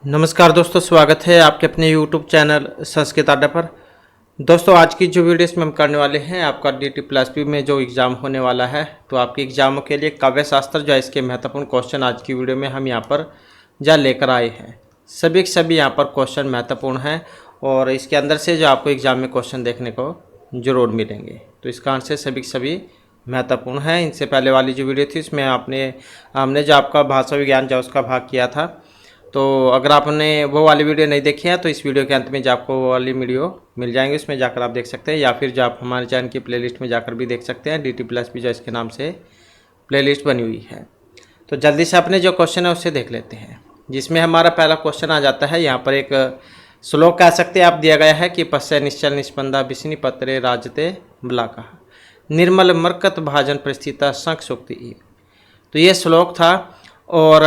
नमस्कार दोस्तों, स्वागत है आपके अपने YouTube चैनल संस्कृत अड्डा पर। दोस्तों, आज की जो वीडियो इसमें हम करने वाले हैं, आपका DT+P में जो एग्ज़ाम होने वाला है, तो आपके एग्ज़ामों के लिए काव्य शास्त्र जो है इसके महत्वपूर्ण क्वेश्चन आज की वीडियो में हम यहाँ पर जा लेकर आए हैं। सभी के सभी यहाँ पर क्वेश्चन महत्वपूर्ण हैं और इसके अंदर से जो आपको एग्ज़ाम में क्वेश्चन देखने को ज़रूर मिलेंगे, तो इसका आंसर सभी के सभी महत्वपूर्ण है। इनसे पहले वाली जो वीडियो थी इसमें हमने जो आपका भाषा विज्ञान जो उसका भाग किया था, तो अगर आपने वो वाली वीडियो नहीं देखी है तो इस वीडियो के अंत में जो आपको वो वाली वीडियो मिल जाएंगे, उसमें जाकर आप देख सकते हैं, या फिर जो आप हमारे चैनल की प्लेलिस्ट में जाकर भी देख सकते हैं। DT+P जो इसके नाम से प्लेलिस्ट बनी हुई है। तो जल्दी से अपने जो क्वेश्चन है उससे देख लेते हैं, जिसमें हमारा पहला क्वेश्चन आ जाता है। यहाँ पर एक श्लोक कह सकते हैं आप दिया गया है कि पश्य निश्चल निष्पंदा विष्णि पत्रे राजते ब्लाका निर्मल मरकत भाजन परिस्थिता शंख सुक्ति। तो ये श्लोक था और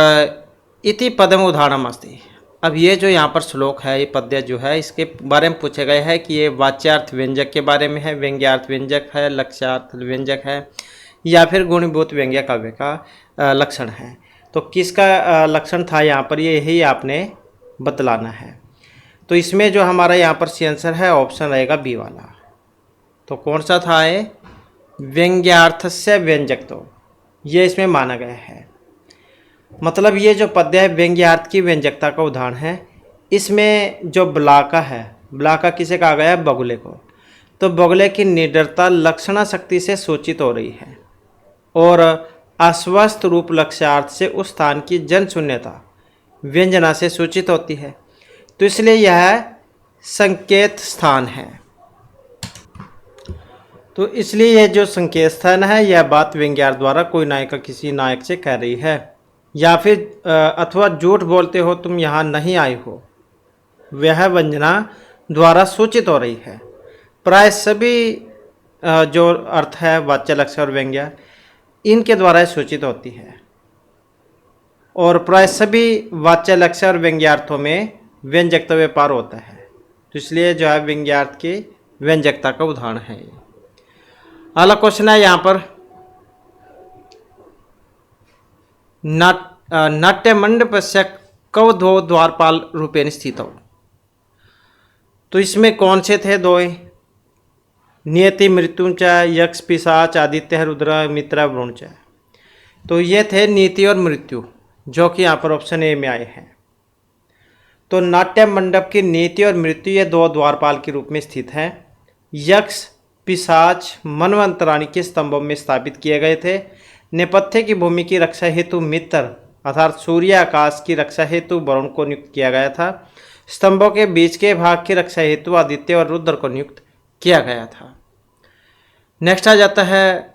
इति पदम उदाहरणम अस्ति। अब ये जो यहाँ पर श्लोक है, ये पद्य जो है, इसके बारे में पूछे गए हैं कि ये वाच्यार्थ व्यंजक के बारे में है, व्यंग्यार्थ व्यंजक है, लक्ष्यार्थ व्यंजक है, या फिर गुणीभूत व्यंग्य काव्य का लक्षण है। तो किसका लक्षण था यहाँ पर, ये यही आपने बतलाना है। तो इसमें जो हमारा यहाँ पर सी आंसर है ऑप्शन रहेगा बी वाला। तो कौन सा था ये, व्यंग्यार्थस्य व्यंजक, तो ये इसमें माना गया है। मतलब ये जो पद्य है व्यंग्यार्थ की व्यंजकता का उदाहरण है। इसमें जो ब्लाका है, ब्लाका किसे कहा गया है, बगुले को। तो बगुले की निडरता लक्षणा शक्ति से सूचित हो रही है और अस्वस्थ रूप लक्ष्यार्थ से उस स्थान की जन शून्यता व्यंजना से सूचित होती है। तो इसलिए यह संकेत स्थान है। तो इसलिए यह जो संकेत स्थान है, यह बात व्यंग्यार्थ द्वारा कोई नायिका किसी नायक से कह रही है, या फिर अथवा झूठ बोलते हो तुम यहाँ नहीं आए हो, वह वंजना द्वारा सूचित हो रही है। प्राय सभी जो अर्थ है वाच्य लक्ष्य और व्यंग्य, इनके द्वारा सूचित होती है और प्राय सभी वाच्य लक्ष्य और व्यंग्यार्थों में व्यंजकता व्यापार होता है। तो इसलिए जो है व्यंग्यार्थ की व्यंजकता का उदाहरण है। अगला क्वेश्चन है यहाँ पर, नाट्य मंडपस्य कौ दो द्वारपाल रूपेण स्थित हो। तो इसमें कौन से थे दो, नियति मृत्युंच यक्ष पिशाच आदित्य रुद्र मित्र वरुणच। तो ये थे नीति और मृत्यु, जो कि यहाँ पर ऑप्शन ए में आए हैं। तो नाट्य मंडप की नीति और मृत्यु ये दो द्वारपाल के रूप में स्थित हैं। यक्ष पिशाच मनवंतराणी के स्तंभों में स्थापित किए गए थे। नेपथ्य की भूमि की रक्षा हेतु मित्र अर्थात सूर्य आकाश की रक्षा हेतु वरुण को नियुक्त किया गया था। स्तंभों के बीच के भाग की रक्षा हेतु आदित्य और रुद्र को नियुक्त किया गया था। नेक्स्ट आ जाता है,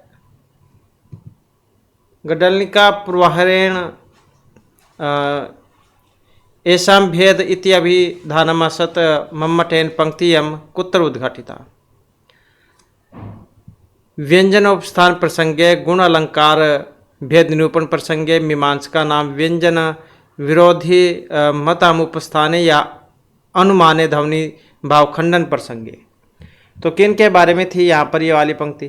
गडलिका प्रवाहरेण एषां भेद इति अभिधानम असत मम्मटेन पंक्तियम कुत्र उद्घाटिता। व्यंजनोपस्थान प्रसंगे गुण अलंकार भेद निरूपण प्रसंगे मीमांसका नाम व्यंजन विरोधी मतामुपस्थाने या अनुमाने ध्वनि भावखंडन प्रसंगे। तो किन के बारे में थी यहाँ पर ये वाली पंक्ति,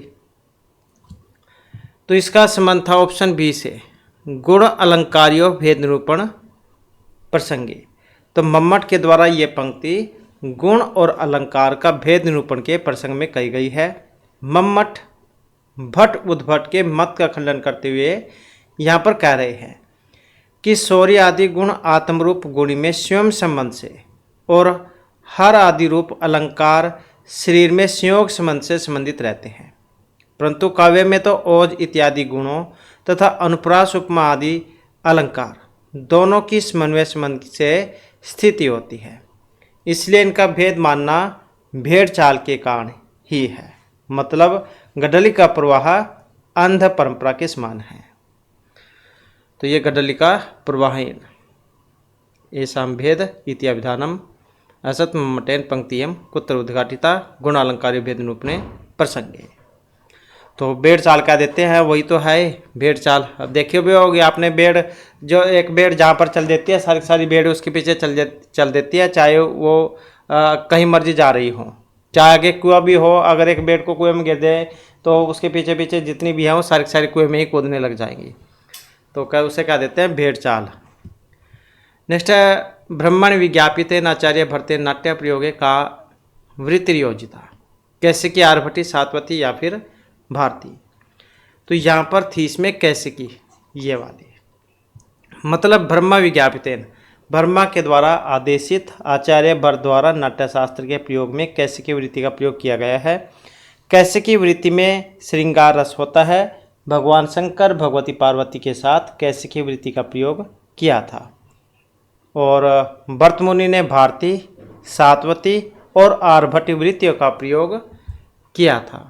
तो इसका संबंध था ऑप्शन बी से, गुण अलंकारियों भेद निरूपण प्रसंगे। तो मम्मट के द्वारा ये पंक्ति गुण और अलंकार का भेद निरूपण के प्रसंग में कही गई है। मम्मट भट्ट उद्भट के मत का खंडन करते हुए यहाँ पर कह रहे हैं कि शौर्य आदि गुण आत्मरूप गुणी में स्वयं संबंध से और हर आदि रूप अलंकार शरीर में संयोग संबंध से संबंधित रहते हैं, परंतु काव्य में तो ओज इत्यादि गुणों तथा अनुप्रास उपमा आदि अलंकार दोनों की समन्वय संबंध से स्थिति होती है। इसलिए इनका भेद मानना भेड़ चाल के कारण ही है। मतलब गडली का प्रवाह अंध परंपरा के समान है। तो ये गडली का प्रवाहेन एषां भेद इति अभिधानम असत मम्मटेन पंक्तियम कुत्र उद्घाटिता गुणालंकारी भेद निरूपणे प्रसंगे। तो भेड़ चाल क्या देते हैं, वही तो है भेड़ चाल। अब देखिए भी होगी आपने, भेड़ जो एक भेड़ जहाँ पर चल देती है, सारी सारी भेड़ उसके पीछे चल देती है, चाहे वो कहीं मर्जी जा रही हो, चाहे आगे कुआं भी हो, अगर एक भेड़ को कुएं में गिर दे तो उसके पीछे पीछे जितनी भी हैं वो सारी सारी कुएं में ही कूदने लग जाएंगी। तो क्या उसे क्या देते हैं, भेड़ चाल। नेक्स्ट है ब्रह्मण विज्ञापितेन आचार्य भरते नाट्य प्रयोगे का वृत्तियोजिता, कैसे की आर्भटी, सातवती या फिर भारती। तो यहाँ पर थी इसमें कैसे की, ये वाली, मतलब ब्रह्म विज्ञापितेन, ब्रह्मा के द्वारा आदेशित आचार्य भर द्वारा नाट्यशास्त्र के प्रयोग में कैसे की वृत्ति का प्रयोग किया गया है। कैसे की वृत्ति में श्रृंगार रस होता है। भगवान शंकर भगवती पार्वती के साथ कैसे की वृत्ति का प्रयोग किया था। और भरत मुनि ने भारती, सातवती और आर्भटी वृत्तियों का प्रयोग किया था।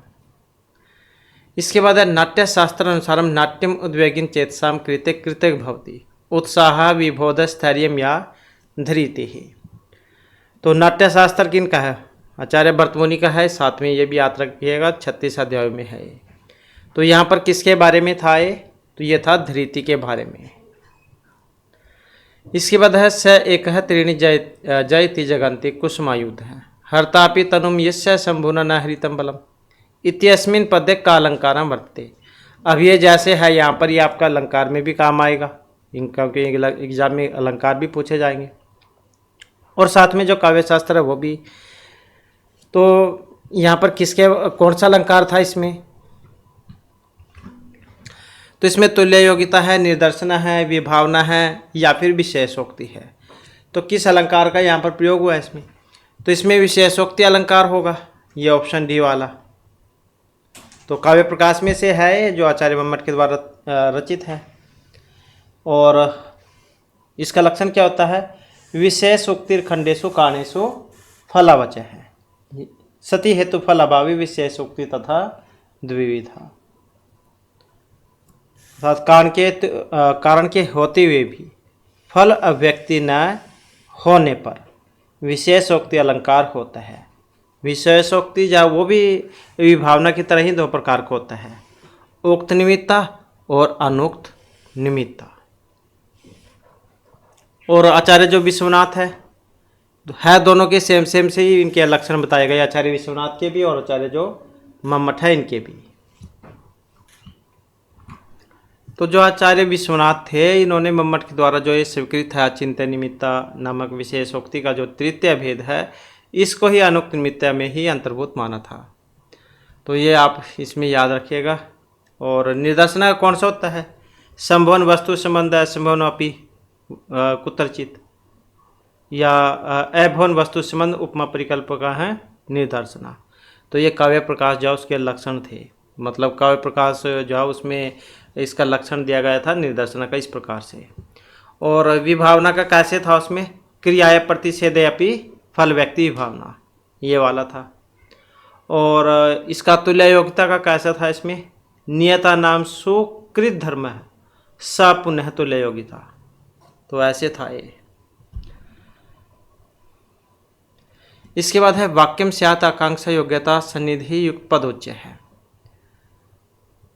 इसके बाद है नाट्यशास्त्र अनुसारम नाट्यम उद्वेगिन चेतसाम कृते कृतक भवति उत्साह विबोध स्थैर्यम या धृति ही। तो नाट्यशास्त्र किनका है, आचार्य भरत मुनि का है। साथ में ये भी याद रखिएगा 36 अध्याय में है। तो यहाँ पर किसके बारे में था ये, तो ये था धृति के बारे में। इसके बाद है स एक है त्रीणि जयति जगंति कुसुमायुध है हरतापि तनुम यस्य शंभुना न हृतम बलम इत्यस्मिन पदे का अलंकार वर्तते। अब ये जैसे है यहाँ पर, ये आपका अलंकार में भी काम आएगा, इनका एग्जाम में अलंकार भी पूछे जाएंगे। और साथ में जो काव्य शास्त्र है वो भी। तो यहाँ पर किसके कौन सा अलंकार था इसमें, तो इसमें तुल्य योगिता है, निर्दर्शना है, विभावना है या फिर विशेषोक्ति है। तो किस अलंकार का यहाँ पर प्रयोग हुआ है इसमें, तो इसमें विशेषोक्ति अलंकार होगा, ये ऑप्शन डी वाला। तो काव्य प्रकाश में से है जो आचार्य मम्मट के द्वारा रचित है। और इसका लक्षण क्या होता है, विशेष उक्तिर खंडेशु काणेशु फलावच है सती हेतु फल अभावी विशेष उक्ति तथा द्विविधा। कारण के होते हुए भी फल अव्यक्ति न होने पर विशेषोक्ति अलंकार होता है। विशेषोक्ति या वो भी विभावना की तरह ही दो प्रकार का होता है, उक्त निमित्ता और अनुक्त निमित्ता। और आचार्य जो विश्वनाथ है दोनों के सेम से ही इनके लक्षण बताए गए, आचार्य विश्वनाथ के भी और आचार्य जो मम्मट है इनके भी। तो जो आचार्य विश्वनाथ थे इन्होंने मम्मट के द्वारा जो ये स्वीकृत है अचिंत्य निमित्ता नामक विशेषोक्ति का जो तृतीय भेद है इसको ही अनुक्त निमित्ता में ही अंतर्भूत माना था। तो ये आप इसमें याद रखिएगा। और निदर्शना कौन सा होता है, संभवन वस्तु संबंध असंभवन अपि कुत्रचित या अभवन वस्तु संबंध उपमा परिकल्प का है निदर्शना। तो ये काव्य प्रकाश जो उसके लक्षण थे, मतलब काव्य प्रकाश जो है उसमें इसका लक्षण दिया गया था निदर्शना का इस प्रकार से। और विभावना का कैसे था, उसमें क्रियाए प्रतिषेधे अपि फल व्यक्ति विभावना, ये वाला था। और इसका तुल्य योग्यता का कैसा था, इसमें नियता नाम सुकृत धर्म है स पुनः तुल्य योग्यता। तो ऐसे था ये। इसके बाद है वाक्यम स्यात् आकांक्षा योग्यता सन्निधि युक्त पदोच्य है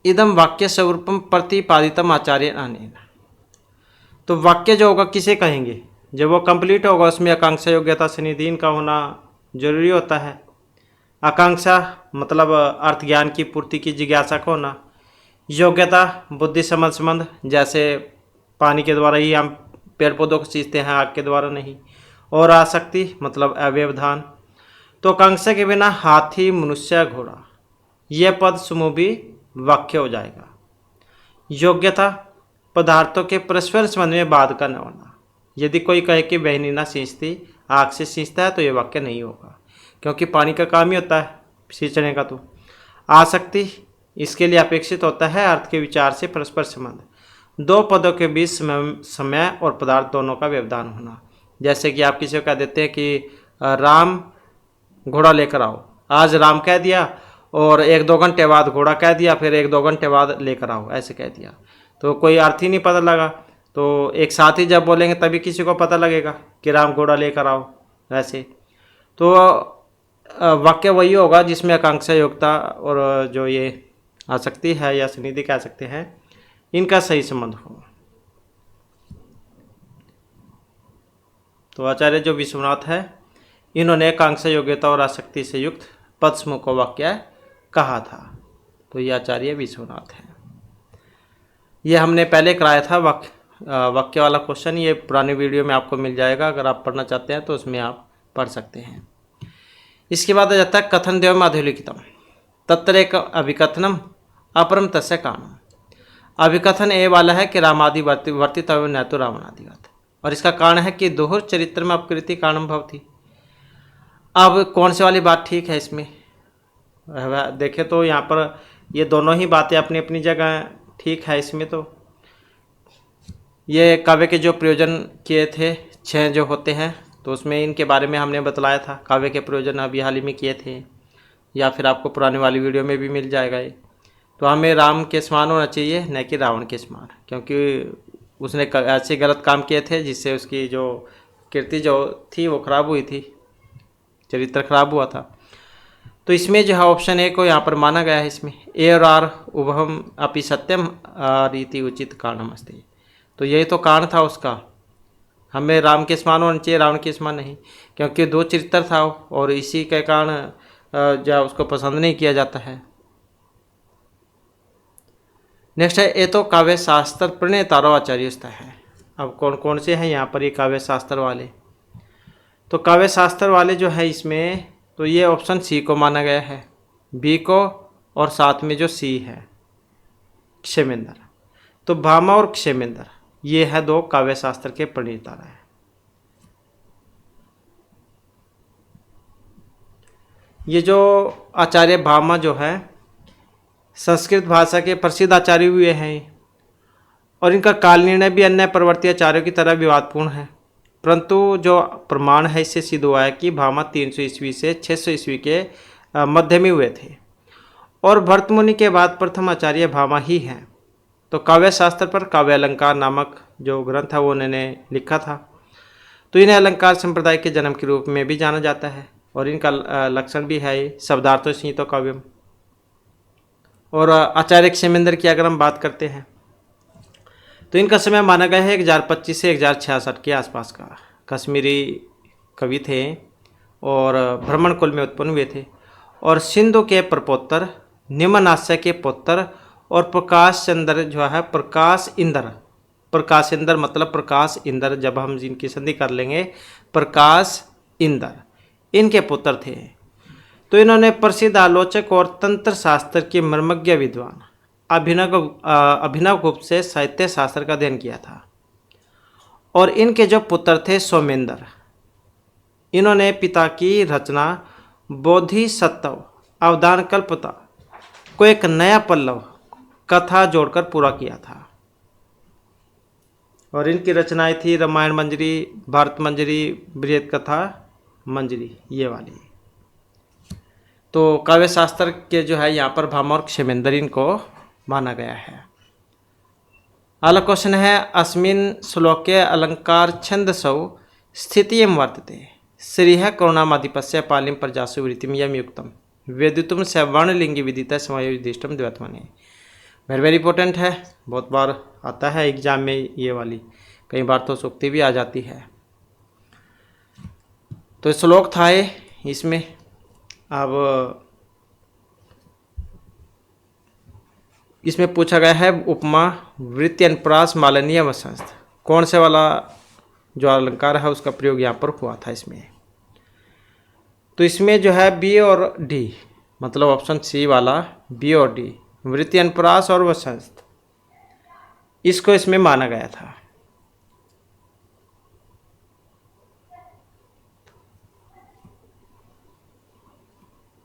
इदम वाक्य स्वरूपम प्रतिपादितम आचार्य अनेन। तो वाक्य जो होगा किसे कहेंगे, जब वो कंप्लीट होगा उसमें आकांक्षा योग्यता सन्निधि इनका होना जरूरी होता है। आकांक्षा मतलब अर्थ ज्ञान की पूर्ति की जिज्ञासा का होना, योग्यता बुद्धि समझ संबंध, जैसे पानी के द्वारा ही हम पेड़ पौधों को सींचते हैं, आग के द्वारा नहीं। और आसक्ति मतलब अव्यवधान। तो आकांक्षा के बिना हाथी मनुष्य घोड़ा यह पद समूह भी वाक्य हो जाएगा। योग्यता पदार्थों के परस्पर संबंध में बाध का न होना। यदि कोई कहे कि बहनी ना सींचती आग से सींचता है तो ये वाक्य नहीं होगा, क्योंकि पानी का काम ही होता है सींचने का। तो आसक्ति इसके लिए अपेक्षित होता है अर्थ के विचार से परस्पर संबंध, दो पदों के बीच समय और पदार्थ दोनों का व्यवधान होना। जैसे कि आप किसी को कह देते हैं कि राम घोड़ा लेकर आओ, आज राम कह दिया और 1-2 घंटे बाद घोड़ा कह दिया, फिर 1-2 घंटे बाद लेकर आओ ऐसे कह दिया, तो कोई अर्थ ही नहीं पता लगा। तो एक साथ ही जब बोलेंगे तभी किसी को पता लगेगा कि राम घोड़ा लेकर आओ ऐसे। तो वाक्य वही होगा जिसमें आकांक्षा योग्यता और जो ये आसक्ति है या सन्निधि कह सकते हैं इनका सही संबंध हो। तो आचार्य जो विश्वनाथ है इन्होंने आकांक्षा योग्यता और आसक्ति से युक्त पद समूह को वाक्य कहा था। तो ये आचार्य विश्वनाथ है। ये हमने पहले कराया था वाक्य वाला क्वेश्चन ये पुरानी वीडियो में आपको मिल जाएगा, अगर आप पढ़ना चाहते हैं तो उसमें आप पढ़ सकते हैं। इसके बाद आ जाता है कथन द्वयम् अधोलिखितम् तत्र एक अभिकथनम अपरम तस्य कारणम। अभिकथन ए वाला है कि रामादि वर्तित न तो रावणादिवत, और इसका कारण है कि दोहर चरित्र में अपकृति कारणम भवति। अब कौन से वाली बात ठीक है इसमें? देखें तो यहाँ पर ये दोनों ही बातें अपनी अपनी जगह ठीक है। इसमें तो ये काव्य के जो प्रयोजन किए थे 6 जो होते हैं, तो उसमें इनके बारे में हमने बतलाया था। काव्य के प्रयोजन अभी हाल ही में किए थे, या फिर आपको पुराने वाली वीडियो में भी मिल जाएगा ये। तो हमें राम के समान होना चाहिए, न कि रावण के समान, क्योंकि उसने ऐसे गलत काम किए थे जिससे उसकी जो कीर्ति जो थी वो खराब हुई थी, चरित्र खराब हुआ था। तो इसमें जो है ऑप्शन ए को यहाँ पर माना गया है। इसमें ए और आर उभम अपि सत्यम रीति उचित कारणम अस्ति। तो यही तो कारण था उसका, हमें राम के समान होना चाहिए, रावण के समान नहीं, क्योंकि 2 चरित्र था और इसी के कारण जो उसको पसंद नहीं किया जाता है। नेक्स्ट है ये तो काव्य शास्त्र प्रणेतारो आचार्यस्थ है। अब कौन कौन से हैं यहाँ पर ये काव्य शास्त्र वाले? तो काव्य शास्त्र वाले जो है इसमें, तो ये ऑप्शन सी को माना गया है, बी को, और साथ में जो सी है क्षेमेंद्र। तो भामा और क्षेमेंद्र ये है 2 काव्य शास्त्र के प्रणेता है। ये जो आचार्य भामा जो है संस्कृत भाषा के प्रसिद्ध आचार्य हुए हैं, और इनका काल निर्णय भी अन्य प्रवर्ती आचार्यों की तरह विवादपूर्ण है। परंतु जो प्रमाण है इससे सिद्ध हुआ है कि भामा 300 ईस्वी से 600 ईस्वी के मध्य में हुए थे, और भरत मुनि के बाद प्रथम आचार्य भामा ही हैं। तो काव्य शास्त्र पर काव्य अलंकार नामक जो ग्रंथ है वो उन्होंने लिखा था। तो इन्हें अलंकार संप्रदाय के जन्म के रूप में भी जाना जाता है, और इनका लक्षण भी है शब्दार्थो संहितो काव्यम। और आचार्य क्षेमेंद्र की अगर हम बात करते हैं तो इनका समय माना गया है 1025 से 1066 के आसपास का। कश्मीरी कवि थे और ब्राह्मण कुल में उत्पन्न हुए थे, और सिंधु के प्रपोत्तर, निम्नास्य के पुत्र, और प्रकाश चंद्र जो है प्रकाश इंद्र मतलब प्रकाश इंद्र, जब हम इनकी संधि कर लेंगे प्रकाश इंद्र, इनके पुत्र थे। तो इन्होंने प्रसिद्ध आलोचक और तंत्र शास्त्र के मर्मज्ञ विद्वान अभिनव गुप्त से साहित्य शास्त्र का अध्ययन किया था। और इनके जो पुत्र थे सोमेंद्र, इन्होंने पिता की रचना बोधिसत्व अवदान कल्पता को एक नया पल्लव कथा जोड़कर पूरा किया था। और इनकी रचनाएं थी रामायण मंजरी, भारत मंजरी, बृहद कथा मंजरी, ये वाली। तो काव्य शास्त्र के जो है यहाँ पर भामा और क्षेमेंद्र इनको माना गया है। अगला क्वेश्चन है अस्मिन् श्लोके अलंकार छंदसौ स्थितियं वर्तते श्रीः करुणामाधिपस्य पालिम प्रजासु वृत्तिम यम युक्तम वेदितुम स वर्णलिंगी विदिता समायोजिष्टम द्वैत्मने। वेरी इंपॉर्टेंट है, बहुत बार आता है एग्जाम में ये वाली, कई बार तो सूक्ति भी आ जाती है। तो श्लोक था इसमें। अब इसमें पूछा गया है उपमा वृत्ति अनुप्रास मालनीय वसंस्थ, कौन से वाला जो अलंकार है उसका प्रयोग यहाँ पर हुआ था इसमें। तो इसमें जो है बी और डी, मतलब ऑप्शन सी वाला बी और डी, वृत्ति अनुप्रास और वसंस्थ, इसको इसमें माना गया था।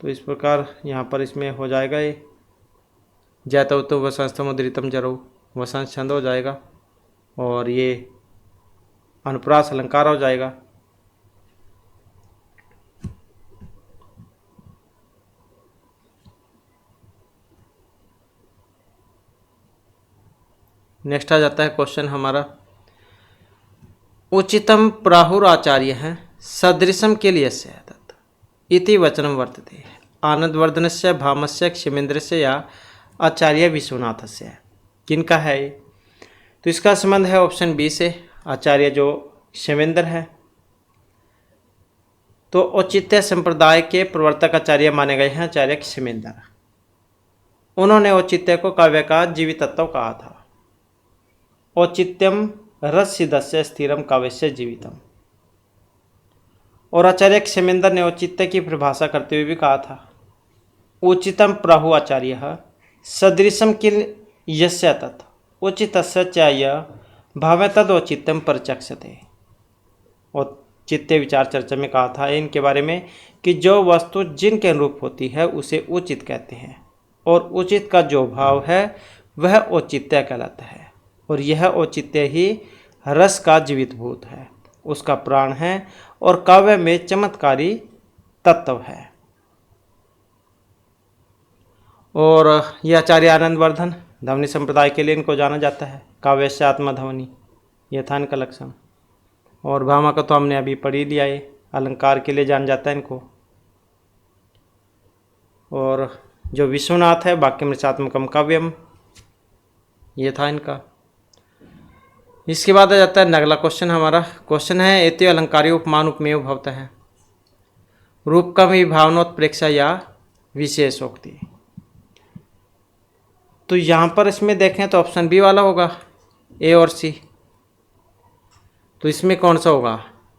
तो इस प्रकार यहाँ पर इसमें हो जाएगा ये जैतव तो वसंस्थम उदृतम जरो, वसंत छंद हो जाएगा, और ये अनुप्रास अलंकार हो जाएगा। नेक्स्ट आ जाता है क्वेश्चन हमारा, उचितम प्राहुराचार्य है सदृशम के लिए स्यात् इति वचनम वर्तते आनंदवर्धनस्य भामस्य क्षेमेंद्रस्य या आचार्य विश्वनाथस्य। किनका है ये? तो इसका संबंध है ऑप्शन बी से, आचार्य जो क्षेमेंद्र है। तो औचित्य संप्रदाय के प्रवर्तक आचार्य माने गए हैं आचार्य क्षेमेंद्र। उन्होंने औचित्य को काव्य का जीवित तत्व कहा था। औचित्यम रससिद्धस्य स्थिरम काव्यस्य जीवितम। और आचार्य क्षेमेंद्र ने औचित्य की परिभाषा करते हुए भी कहा था, उचितम प्राहु आचार्य सदृशम किल यस्य तत् उचितस्य च य भाव तद औचित्यम परिचक्षते। औचित्य विचार चर्चा में कहा था इनके बारे में कि जो वस्तु जिनके अनुरूप होती है उसे उचित कहते हैं, और उचित का जो भाव है वह औचित्य कहलाता है, और यह औचित्य ही रस का जीवित भूत है, उसका प्राण है, और काव्य में चमत्कारी तत्व है। और यह आचार्य आनंदवर्धन ध्वनि संप्रदाय के लिए इनको जाना जाता है, काव्य से आत्मा ध्वनि, यह था इनका लक्षण। और भामा का तो हमने अभी पढ़ ही लिया, ये अलंकार के लिए जाना जाता है इनको। और जो विश्वनाथ है वाक्यमृचात्मकम काव्यम, ये था इनका। इसके बाद आ जाता है अगला क्वेश्चन हमारा। क्वेश्चन है एते अलंकारिक उपमान उपमेय भवता है रूप का विभावनोत्प्रेक्षा या विशेषोक्ति। तो यहाँ पर इसमें देखें तो ऑप्शन बी वाला होगा, ए और सी। तो इसमें कौन सा होगा,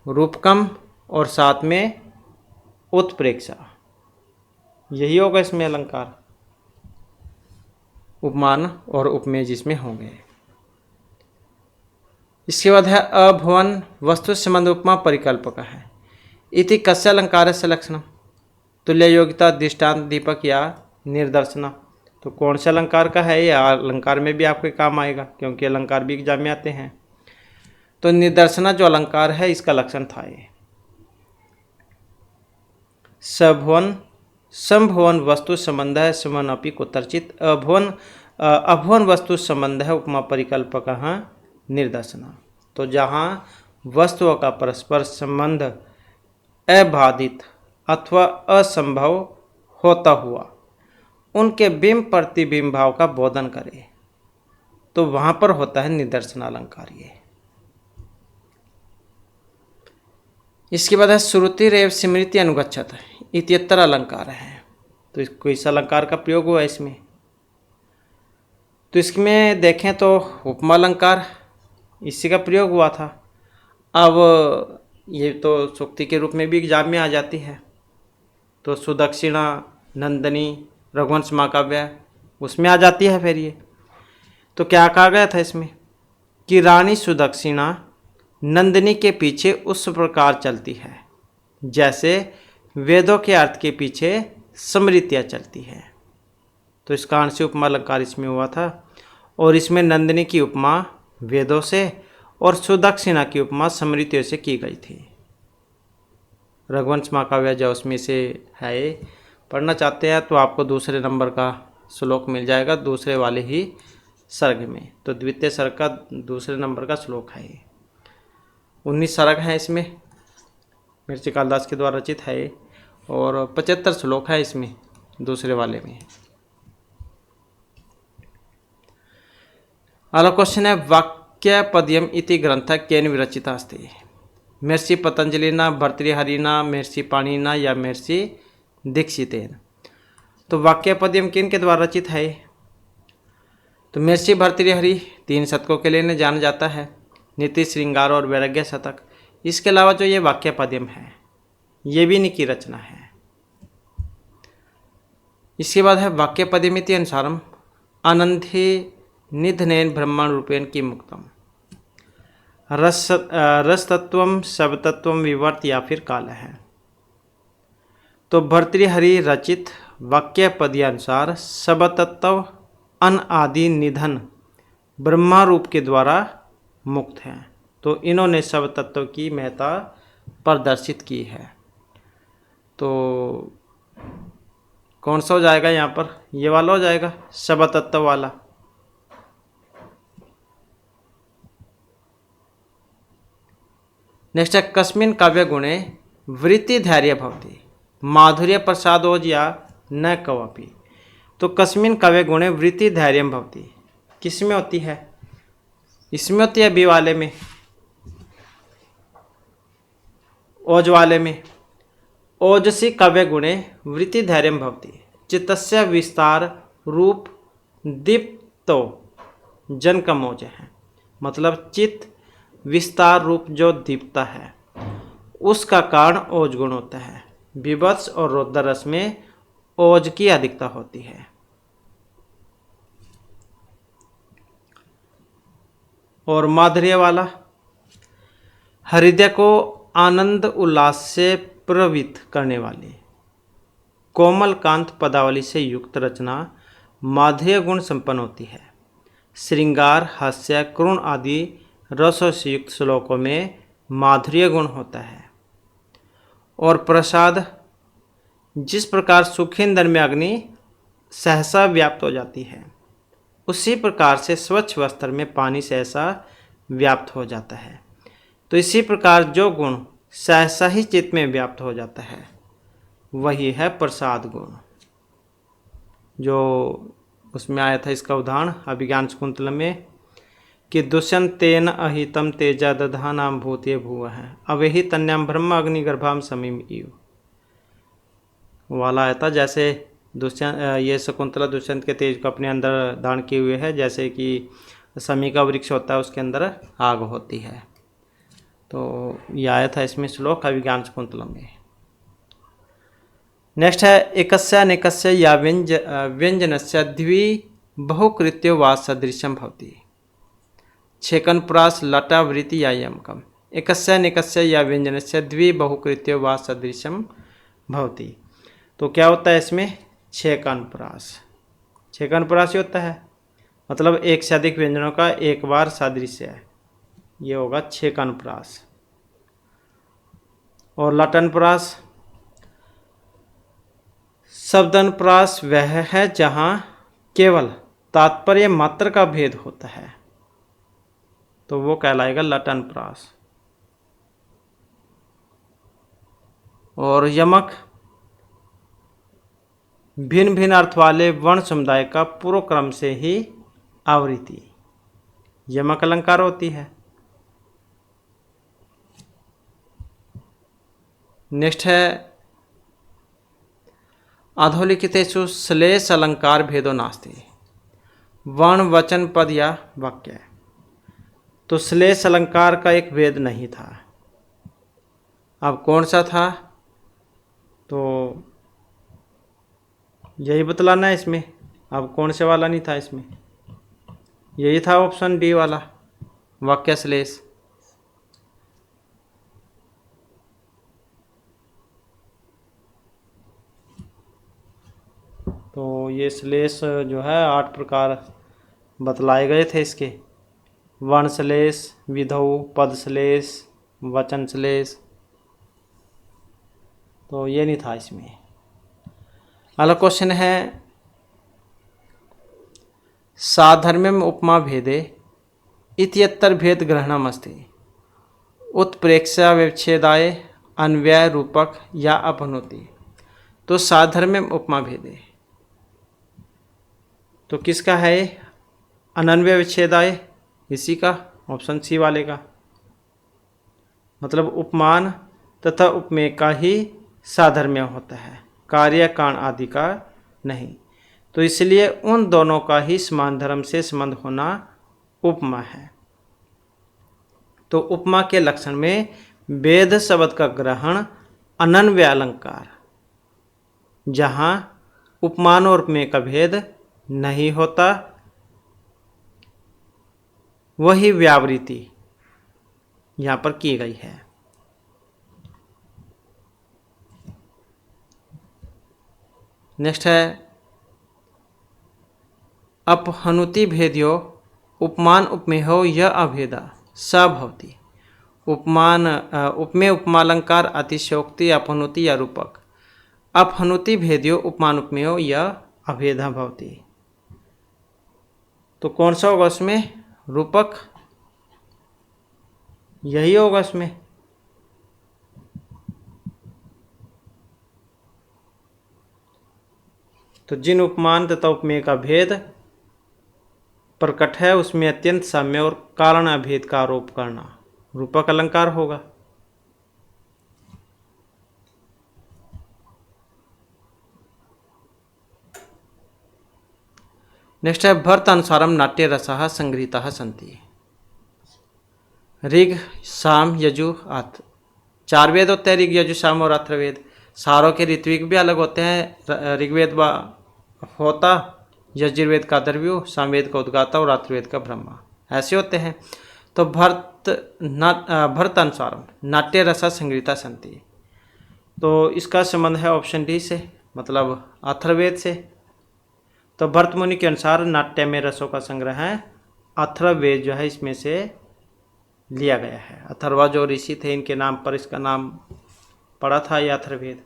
रूपकम और साथ में उत्प्रेक्षा, यही होगा इसमें अलंकार, उपमान और उपमेय जिसमें होंगे। इसके बाद है अभवन वस्तु संबंध उपमा परिकल्पक है इति कस्य अलंकार से लक्षणम तुल्य योग्यता दृष्टांत दीपक या निर्दर्शना। तो कौन से अलंकार का है, या अलंकार में भी आपके काम आएगा क्योंकि अलंकार भी एग्जाम में आते हैं। तो निर्दर्शना जो अलंकार है इसका लक्षण था ये, सभवन संभवन वस्तु संबंध है सुमन अपि कुत्रचित अभवन वस्तु संबंध है उपमा परिकल्पक निर्दर्शना। तो जहाँ वस्तुओं का परस्पर संबंध अबाधित अथवा असंभव होता हुआ उनके बिंब प्रतिबिंब भाव का बोधन करे तो वहाँ पर होता है निदर्शन अलंकार। ये इसके बाद है श्रुति रेव स्मृति अनुगच्छत इत्यत्र अलंकार है। तो इसको इस अलंकार का प्रयोग हुआ इसमें। तो इसमें देखें तो उपमा अलंकार इसी का प्रयोग हुआ था। अब ये तो सूक्ति के रूप में भी एग्जाम में आ जाती है। तो सुदक्षिणा नंदिनी रघुवंश महाकाव्य उसमें आ जाती है। फिर ये तो क्या कहा गया था इसमें कि रानी सुदक्षिणा नंदिनी के पीछे उस प्रकार चलती है जैसे वेदों के अर्थ के पीछे स्मृतियाँ चलती है। तो इस कारण से उपमा अलंकार इसमें हुआ था। और इसमें नंदिनी की उपमा वेदों से और सुदक्षिणा की उपमा स्मृतियों से की गई थी। रघुवंश महाकाव्य जो उसमें से है, पढ़ना चाहते हैं तो आपको दूसरे नंबर का श्लोक मिल जाएगा, दूसरे वाले ही सर्ग में। तो द्वितीय सर्ग का दूसरे नंबर का श्लोक है ये। 19 सर्ग हैं इसमें, मिर्ची कालिदास के द्वारा रचित है ये, और 75 श्लोक है इसमें दूसरे वाले में। अगला क्वेश्चन है वाक्य पद्यम इति ग्रंथ केन विरचिता अस्ति महर्षि पतंजलिना भर्तृहरिना महर्षि पाणिनिना या महर्षि दीक्षितेन। तो वाक्य पद्यम किन के द्वारा रचित है। तो महर्षि भर्तृहरि 3 शतकों के लिए जाना जाता है, नीति श्रृंगार और वैराग्य शतक। इसके अलावा जो ये वाक्य पद्यम है ये भी इनकी रचना है। इसके बाद है वाक्य पद्यमिति अनुसारम आनंदे निधनेन ब्रह्मण रूपेण की मुक्तम रस तत्वम सब तत्वम विवर्त या फिर काल है। तो भर्तृहरि रचित वाक्य पद्यानुसार सब तत्व अन आदि निधन ब्रह्मा रूप के द्वारा मुक्त है। तो इन्होंने सब तत्व की महत्ता प्रदर्शित की है। तो कौन सा हो जाएगा यहाँ पर, ये वाला हो जाएगा सब तत्व वाला। नेक्स्ट है कस्मिन काव्य गुणे वृत्ति धैर्य भवति माधुर्य प्रसादोज या न कवापि। तो कस्मिन काव्य गुणे वृत्ति धैर्य भवति किस में होती है, इसमें होती है बी वाले में, ओज वाले में। ओजसी काव्य गुणे वृत्ति धैर्य भवति चित्तस्य विस्तार रूप दीप्तो जनकमोज है मतलब चित्त विस्तार रूप जो दीप्ता है उसका कारण ओज गुण होता है। विवत्स और रौद्र रस में ओज की अधिकता होती है। और माधुर्य वाला, हृदय को आनंद उल्लास से प्रवृत्त करने वाली कोमल कांत पदावली से युक्त रचना माधुर्य गुण संपन्न होती है। श्रृंगार, हास्य, करुण आदि रसों से युक्त श्लोकों में माधुर्य गुण होता है। और प्रसाद, जिस प्रकार सुखेंद्र में अग्नि सहसा व्याप्त हो जाती है उसी प्रकार से स्वच्छ वस्त्र में पानी सहसा व्याप्त हो जाता है। तो इसी प्रकार जो गुण सहसा ही चित्त में व्याप्त हो जाता है वही है प्रसाद गुण। जो उसमें आया था इसका उदाहरण अभिज्ञान शकुंतलम में कि दुष्यंतेन अहितम तेजा दधानाम भूते भूव है अवेहि तन्याम ब्रह्म अग्निगर्भाम समीम इव वाला आया था। जैसे दुष्यंत, ये शकुंतला दुष्यंत के तेज को अपने अंदर धारण किए हुए है, जैसे कि समी का वृक्ष होता है उसके अंदर आग होती है। तो ये आया था इसमें श्लोक अभिज्ञान शकुंतलम में। नेक्स्ट है एकस्य अनेकस्य या व्यंजनस्य द्वि बहुकृत्यो वा सदृशम भवति छेकनपुरास लटावृत्ति या यमकम। एकस्य अनेकस्य या व्यंजनस्य द्वि बहुकृत्यो वा सदृशम भवति। तो क्या होता है इसमें छेकनपुरास, छेकनपुरास ही होता है, मतलब एक से अधिक व्यंजनों का एक बार सादृश्य है, ये होगा छेकनपुरास। और लटनपुरास, शब्दनप्रास वह है जहाँ केवल तात्पर्य मात्र का भेद होता है, तो वो कहलाएगा लटनप्रास। और यमक, भिन्न भिन्न अर्थ वाले वर्ण समुदाय का पूर्व क्रम से ही आवृत्ति यमक अलंकार होती है। नेक्स्ट है अधोलिखितेषु श्लेष अलंकार भेदो नास्ति वर्ण वचन पद या वाक्य। तो श्लेष अलंकार का एक भेद नहीं था। अब कौन सा था, तो यही बतलाना है इसमें। अब कौन से वाला नहीं था इसमें, यही था ऑप्शन डी वाला वाक्य श्लेष। तो ये श्लेष जो है 8 प्रकार बतलाए गए थे इसके, वर्ण श्लेष, विधौ, पद श्लेष, वचन श्लेष। तो ये नहीं था इसमें। अगला क्वेश्चन है साधर्म्यम उपमा भेदे इत्यत्र भेद ग्रहणम अस्ति उत्प्रेक्षा व्यवच्छेदाय अन्वय रूपक या अपनुति। तो साधर्म्यम उपमा भेदे तो किसका है, अनन्वय विच्छेदाय, इसी का ऑप्शन सी वाले का। मतलब उपमान तथा उपमेय का ही साधर्म्य होता है, कार्य कांड आदि का नहीं। तो इसलिए उन दोनों का ही समान धर्म से संबंध होना उपमा है। तो उपमा के लक्षण में वेद शब्द का ग्रहण अनन्वय अलंकार, जहाँ उपमान और उपमेय का भेद नहीं होता, वही व्यावृत्ति यहाँ पर की गई है। नेक्स्ट है अपहनुति भेद्यो उपमान उपमेयो यह अभेदा स भवति। उपमान उपमेय उपमालंकार अतिशयोक्ति अपहनुति या रूपक। अपहनुति भेद्यो उपमान उपमेयो यह अभेदा भवति। तो कौन सा होगा उसमें, रूपक, यही होगा इसमें। तो जिन उपमान तथा उपमेय का भेद प्रकट है उसमें अत्यंत साम्य और कारण अभेद का आरोप करना रूपक अलंकार होगा। नेक्स्ट है भरत अनुसारम नाट्य रसाः संगृहीताः सन्ति। ऋग साम यजु अथ। 4 वेद होते हैं, ऋग यजु साम और अथर्ववेद। सारों के ऋत्विक भी अलग होते हैं, ऋग्वेद होता, यजुर्वेद का दर्व्यु, सामवेद का उद्गाता और अथर्ववेद का ब्रह्मा, ऐसे होते हैं। तो भरत अनुसार नाट्य रसा संगीता संति, तो इसका संबंध है ऑप्शन डी से, मतलब अथर्ववेद से। तो भरत मुनि के अनुसार नाट्य में रसों का संग्रह है, अथर्ववेद जो है इसमें से लिया गया है। अथर्वा जो ऋषि थे इनके नाम पर इसका नाम पड़ा था ये अथर्ववेद।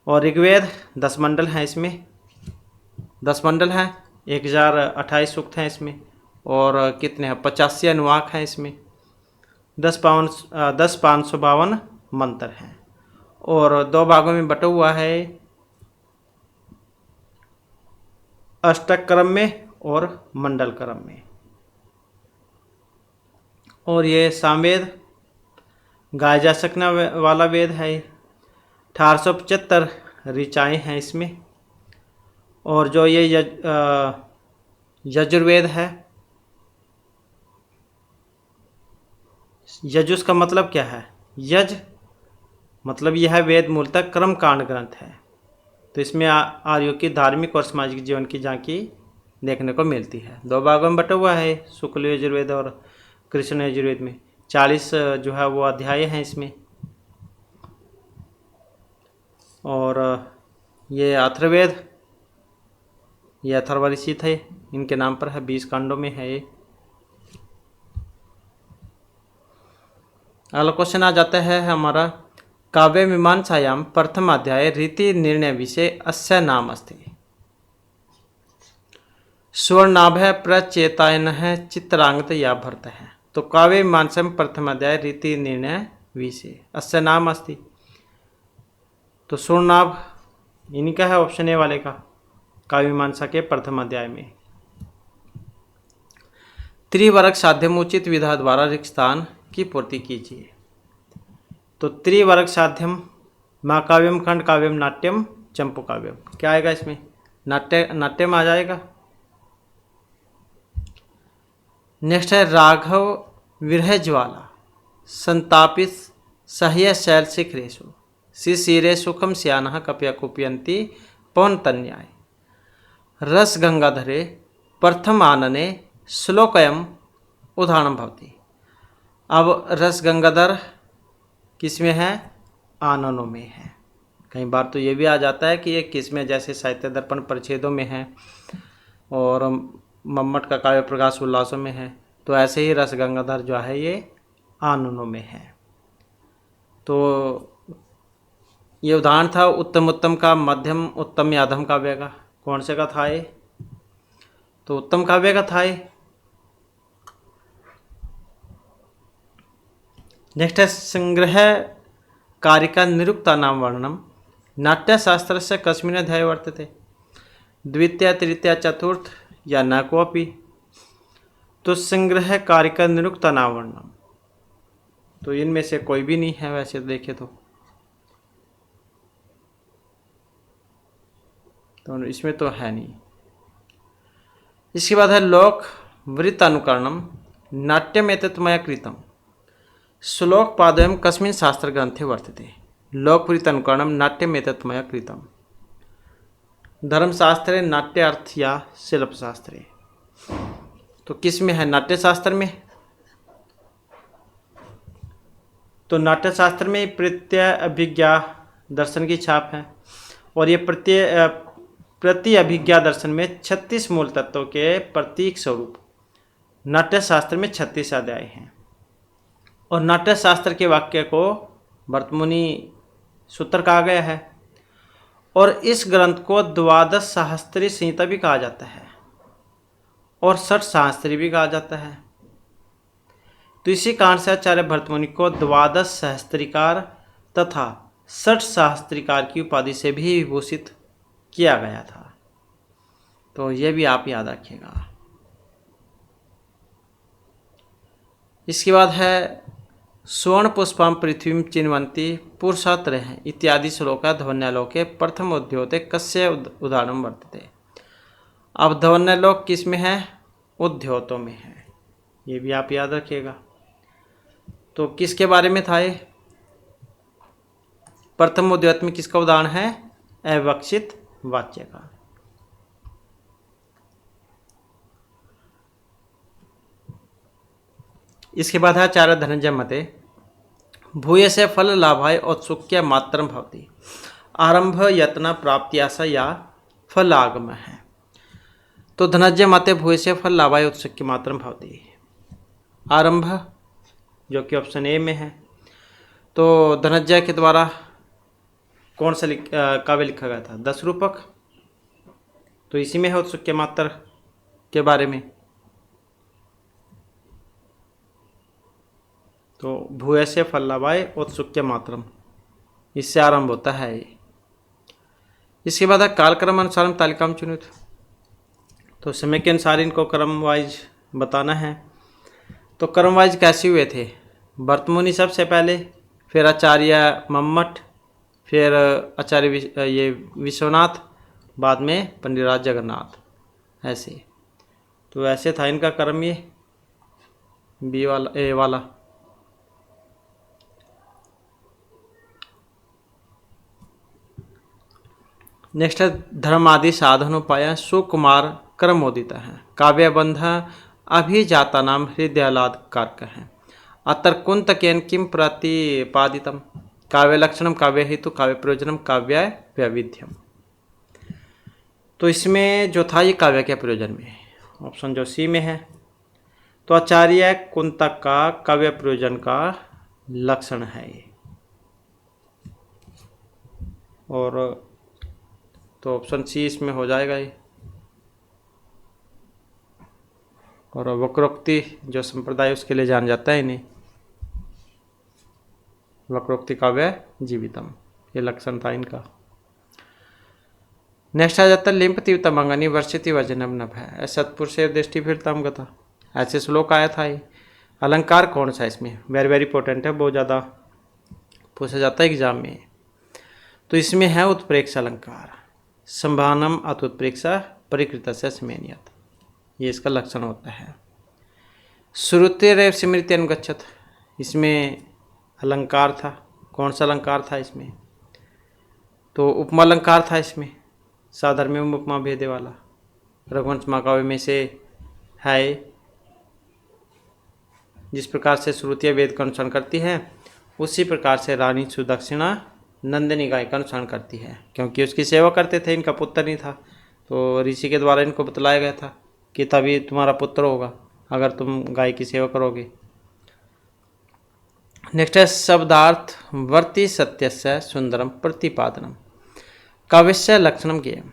और ऋग्वेद 10 मंडल हैं, इसमें 10 मंडल हैं, 1028 सूक्त हैं इसमें, और कितने हैं 85 अनुवाक हैं इसमें, 552 मंत्र हैं, और 2 भागों में बटा हुआ है, अष्टक क्रम में और मंडल क्रम में। और ये सामवेद गाया जा सकने वाला वेद है। 1875 ऋचाएँ हैं इसमें। और जो ये यजुर्वेद है, यजुस का मतलब क्या है? यज मतलब यह वेद मूलतः कर्म कांड ग्रंथ है। तो इसमें आर्यों की धार्मिक और सामाजिक जीवन की झांकी देखने को मिलती है। 2 भागों में बटा हुआ है, शुक्ल यजुर्वेद और कृष्ण यजुर्वेद में। 40 जो है वो अध्याय हैं इसमें। और ये अथर्ववेद, ये अथर्व ऋषि थे, इनके नाम पर है, 20 कांडों में है ये। अगला क्वेश्चन आ जाता है हमारा, काव्य मीमांसायाम प्रथम अध्याय रीति निर्णय विषय अस्य नाम अस्ति। स्वर्णाभ है, प्रचेतायन है, चित्रांगत या भरत है। तो काव्य मीमांसा प्रथम अध्याय रीति निर्णय विषय अस्य नाम अस्ति। तो स्वर्णाभ इनका है, ऑप्शन ए वाले का, काव्य मीमांसा के प्रथम अध्याय में। त्रिवर्ग साध्यम उचित विधा द्वारा रिक्त स्थान की पूर्ति कीजिए। तो त्रिवर्ग साध्यम महाकाव्यम, खंड काव्यम, नाट्यम, चंपू काव्यम, क्या आएगा इसमें? नाट्यम आ जाएगा। नेक्स्ट है राघव विरह ज्वाला संतापित सह्य शैल शिखरेशु शिशिरे सुखम श्यानः कपया कुपयन्ति पवन तन्याय रस गंगाधरे प्रथम आनने श्लोकयम उदाहरण भवति। अब रस गंगाधर किस में है? आननों में है। कई बार तो ये भी आ जाता है कि ये किस में, जैसे साहित्य दर्पण परिच्छेदों में है और मम्मट का काव्य प्रकाश उल्लासों में है। तो ऐसे ही रस गंगाधर जो है ये आननों में है। तो ये उदाहरण था उत्तम उत्तम का, मध्यम उत्तम या अधम काव्य का। कौन से का था ये? तो उत्तम काव्य का था ये। नेक्स्ट है संग्रह कारिका निरुक्ता नाम वर्णनम नाट्यशास्त्र से कस्मिन् अध्याय वर्तते, द्वितीय तृतीय चतुर्थ या न कोपि। तो संग्रह कारिका निरुक्ता नाम वर्णनम, तो इनमें से कोई भी नहीं है वैसे देखे तो इसमें तो है नहीं। इसके बाद है लोक वृत्तानुकरणम नाट्यम एतत्मया कृतम श्लोक पादोयम कस्मिन् शास्त्र ग्रंथे वर्तते। लोकवृत्त अनुकरणम नाट्यम एतत्मया कृतम। धर्मशास्त्रे नाट्य अर्थ या शिल्पशास्त्रे, तो किस में है? नाट्यशास्त्र में। तो नाट्यशास्त्र में प्रत्यय अभिज्ञा दर्शन की छाप है। और ये प्रति अभिज्ञा दर्शन में 36 मूल तत्वों के प्रतीक स्वरूप नाट्यशास्त्र में 36 अध्याय हैं। और नाट्यशास्त्र के वाक्य को भरतमुनि सूत्र कहा गया है। और इस ग्रंथ को 12 सहस्त्री संहिता भी कहा जाता है और 60 सहस्त्री भी कहा जाता है। तो इसी कारण से आचार्य भरतमुनि को 12 सहस्त्रीकार तथा 60 सहस्त्रीकार की उपाधि से भी विभूषित किया गया था। तो यह भी आप याद रखिएगा। इसके बाद है स्वर्ण पुष्पम पृथ्वी चिन्वंती पुरुषात्र है इत्यादि श्लोका ध्वन्यालोके प्रथम उद्योते कस्य उदाहरण वर्तते। अब ध्वन्यालोक किस में है? उद्योतों में है। ये भी आप याद रखिएगा। तो किसके बारे में था ये? प्रथम और द्वितीय में किसका उदाहरण है? अविवक्षित वाच्य का। इसके बाद है आचार्य धनंजय मते भूयसे फल लाभाय औत्सुक्य मात्रम भवति आरंभ यत्न प्राप्ति आशा या फल आगम है। तो धनंजय मते भूयसे फल लाभाय औत्सुक्य मात्रम भवति, आरंभ जो कि ऑप्शन ए में है। तो धनंजय के द्वारा कौन सा काव्य लिखा गया था? 10 रूपक। तो इसी में है औत्सुक्य मात्र के बारे में। तो भूयसे फल लाभाय औत्सुक्य मात्रम, इससे आरंभ होता है ये। इसके बाद है कालक्रम अनुसार तालिका में चुनित। तो समय के अनुसार इनको क्रम वाइज बताना है। तो क्रम वाइज कैसे हुए थे? भर्तमुनि सबसे पहले, फिर आचार्य मम्मट, फिर आचार्य ये विश्वनाथ, बाद में पंडितराज जगन्नाथ, ऐसे। तो ऐसे था इनका क्रम, ये बी वाला, ए वाला। नेक्स्ट है धर्म आदि साधन उपाय सुकुमार क्रमोदित है काव्यबंध अभिजाता नाम हृदयालाद कारक है अतर कुंत केन किम प्रतिपादितम काव्य लक्षणम काव्य हेतु काव्य प्रयोजनम काव्य वैविध्यम। तो इसमें जो था ये काव्य के प्रयोजन में, ऑप्शन जो सी में है। तो आचार्य कुंतक का काव्य प्रयोजन का लक्षण है ये, और तो ऑप्शन सी इसमें हो जाएगा ये। और वक्रोक्ति जो संप्रदाय उसके लिए जान जाता है इन्हें, वक्रोक्ति काव्य जीवितम, ये लक्षण था इनका। नेक्स्ट आ जाता है लिम्पति तमंगनी वर्षिति वजनम नभ है सत्पुरुषे दृष्टि फिर तम गता, ऐसे श्लोक आया था ये। अलंकार कौन सा इसमें? वेरी वेरी इंपॉर्टेंट है, बहुत ज़्यादा पूछा जाता है एग्जाम में। तो इसमें है उत्प्रेक्ष अलंकार, संभानम अतुत्प्रेक्षा परिकृत से स्मेनियत, ये इसका लक्षण होता है। श्रुतिरेव स्मृति अनुगच्छत, इसमें अलंकार था। कौन सा अलंकार था इसमें? तो उपमा अलंकार था इसमें, साधर्म्यम उपमा भेदे वाला। रघुवंश महाकाव्य में से है, जिस प्रकार से श्रुतियाँ वेद का अनुसरण करती है उसी प्रकार से रानी सुदक्षिणा नंदिनी गाय का अनुसरण करती है, क्योंकि उसकी सेवा करते थे, इनका पुत्र नहीं था। तो ऋषि के द्वारा इनको बतलाया गया था कि तभी तुम्हारा पुत्र होगा अगर तुम गाय की सेवा करोगे। नेक्स्ट है शब्दार्थ वर्ति सत्यस्य सुंदरम प्रतिपादनम काव्यस्य लक्षणम ज्ञेयम्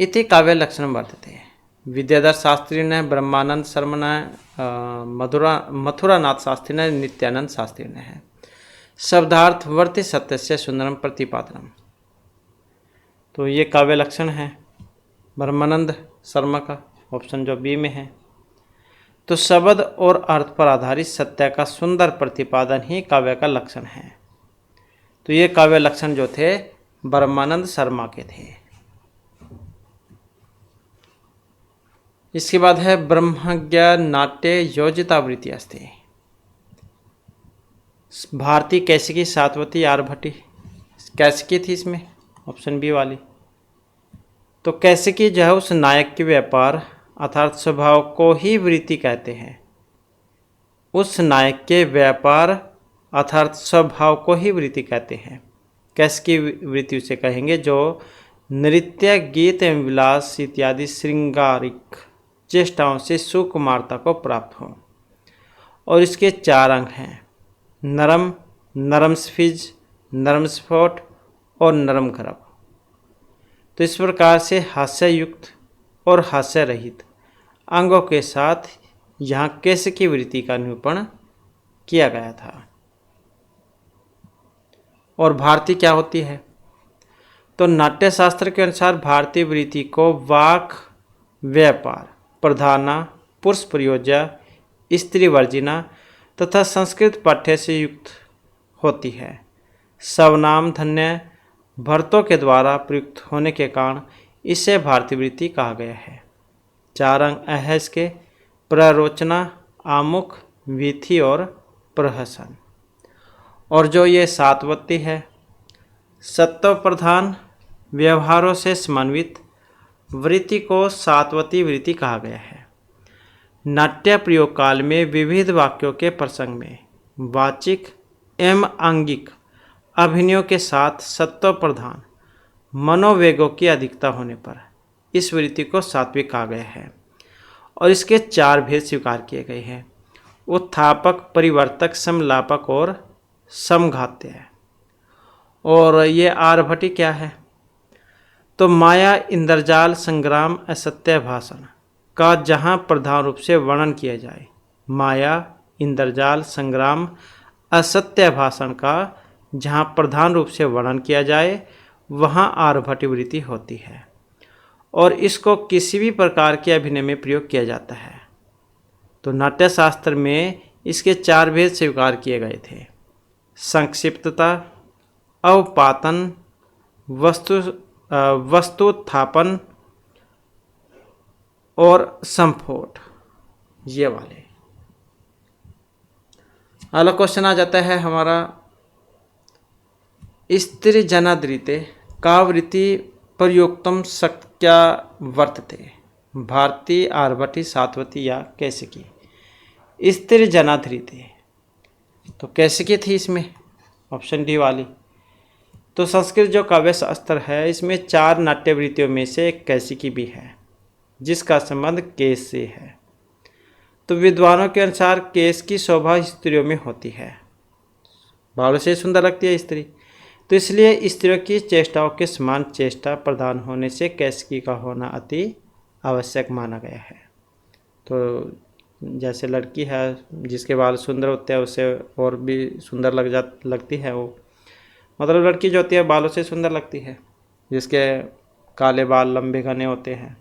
इति काव्य लक्षणम वर्तते। विद्याधर शास्त्री ने ब्रह्मानंद शर्मा ने मथुरानाथ शास्त्री ने नित्यानंद शास्त्री ने है। शब्दार्थ वर्ति सत्यस्य सुंदरम प्रतिपादनम, तो ये काव्य लक्षण है ब्रह्मानंद शर्मा का, ऑप्शन जो बी में है। तो शब्द और अर्थ पर आधारित सत्य का सुंदर प्रतिपादन ही काव्य का लक्षण है। तो ये काव्य लक्षण जो थे ब्रह्मानंद शर्मा के थे। इसके बाद है ब्रह्मज्ञ नाट्य योजितावृत्ति अस्ति भारती कैसिकी सातवती आर्यभट्टी, कैसिकी थी इसमें, ऑप्शन बी वाली। तो कैसिकी जो है उस नायक के व्यापार अर्थात स्वभाव को ही वृत्ति कहते हैं। उस नायक के व्यापार अर्थात स्वभाव को ही वृत्ति कहते हैं। कैसिकी वृत्ति उसे कहेंगे जो नृत्य गीत एवं विलास इत्यादि श्रृंगारिक चेष्टाओं से सुकुमारता को प्राप्त हो। और इसके 4 अंग हैं, नरम, नरम स्फिज, नरम स्फोट और नरम गर्भ। तो इस प्रकार से हास्य युक्त और हास्य रहित अंगों के साथ यहाँ कैसिकी वृत्ति का निरूपण किया गया था। और भारती क्या होती है? तो नाट्य शास्त्र के अनुसार भारतीय वृत्ति को वाक व्यापार प्रधाना पुरुष प्रयोज्या स्त्री वर्जिना तथा संस्कृत पाठ्य से युक्त होती है। सर्वनाम धन्य भर्तों के द्वारा प्रयुक्त होने के कारण इसे भारतीय वृत्ति कहा गया है। 4 अंग है इसके, प्ररोचना, आमुख, वीथी और प्रहसन। और जो ये सातवती है, सत्व प्रधान व्यवहारों से समन्वित वृत्ति को सातवती वृत्ति कहा गया है। नाट्य प्रयोग काल में विविध वाक्यों के प्रसंग में वाचिक एवं आंगिक अभिनयों के साथ सत्व प्रधान मनोवेगों की अधिकता होने पर इस वृत्ति को सात्विक कहा गया है। और इसके 4 भेद स्वीकार किए गए हैं: उत्थापक, परिवर्तक, समलापक और समघात्य है। और ये आरभटी क्या है? तो माया, इंद्रजाल, संग्राम, असत्य भाषण का जहाँ प्रधान रूप से वर्णन किया जाए, माया, इंद्रजाल, संग्राम, असत्य भाषण का जहाँ प्रधान रूप से वर्णन किया जाए वहाँ आरभटी वृत्ति होती है। और इसको किसी भी प्रकार के अभिनय में प्रयोग किया जाता है। तो नाट्य शास्त्र में इसके 4 भेद स्वीकार किए गए थे: संक्षिप्तता, अवपातन, वस्तुत्थापन और संस्फोट। ये वाले अगला क्वेश्चन आ जाता है हमारा, स्त्री जनादृते का वृत्ति प्रयोक्तम शक्या वर्तते, भारती, आरभटी, सातवती या कैसिकी। स्त्री जनादृते तो कैसिकी थी इसमें, ऑप्शन डी वाली। तो संस्कृत जो काव्य शास्त्र है इसमें 4 नाट्यवृत्तियों में से एक कैसिकी भी है जिसका संबंध केश से है। तो विद्वानों के अनुसार केश की शोभा स्त्रियों में होती है, बालों से सुंदर लगती है स्त्री, तो इसलिए स्त्रियों की चेष्टाओं के समान चेष्टा प्रदान होने से कैसिकी का होना अति आवश्यक माना गया है। तो जैसे लड़की है जिसके बाल सुंदर होते हैं उससे और भी सुंदर लगती है वो, मतलब लड़की जो होती है बालों से सुंदर लगती है, जिसके काले बाल लंबे घने होते हैं।